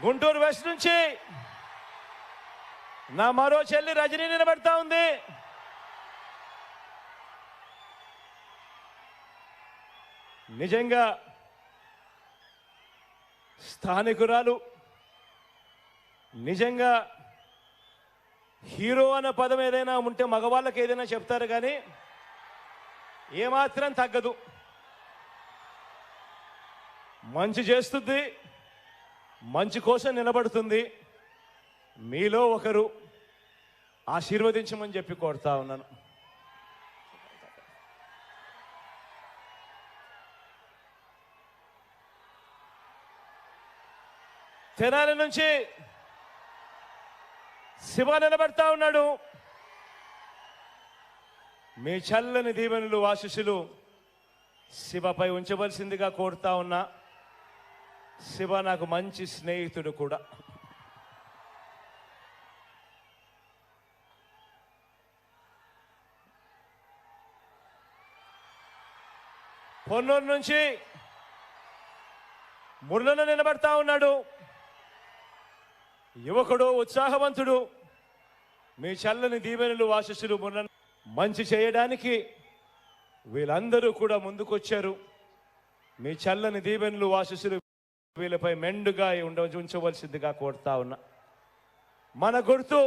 Guntur west నుంచి నా మరో చెల్లి రజనీ నిలబడతా ఉంది. నిజంగా స్థానికురాలు, నిజంగా హీరో అన్న పదం ఏదైనా ఉంటే మగవాళ్ళకి ఏదైనా చెప్తారు, కానీ ఏమాత్రం తగ్గదు. మంచి చేస్తుంది, మంచి కోసం నిలబడుతుంది. మీలో ఒకరు ఆశీర్వదించమని చెప్పి కోరుతా ఉన్నాను. తెనాలి నుంచి శివ నిలబడతా ఉన్నాడు. మీ చల్లని దీవెనలు ఆశీస్సులు శివపై ఉంచవలసిందిగా కోరుతా ఉన్నా. శివ నాకు మంచి స్నేహితుడు కూడా. పొన్నూరు నుంచి మురళన నిలబడతా ఉన్నాడు. యువకుడు, ఉత్సాహవంతుడు. మీ చల్లని దీవెనలు ఆశీస్సులు మురళన మంచి చేయడానికి వీళ్ళందరూ కూడా ముందుకొచ్చారు. మీ చల్లని దీవెనలు ఆశీస్సులు వీళ్ళపై మెండుగా ఉంచవలసిందిగా కోరుతా ఉన్నా. మన గుర్తు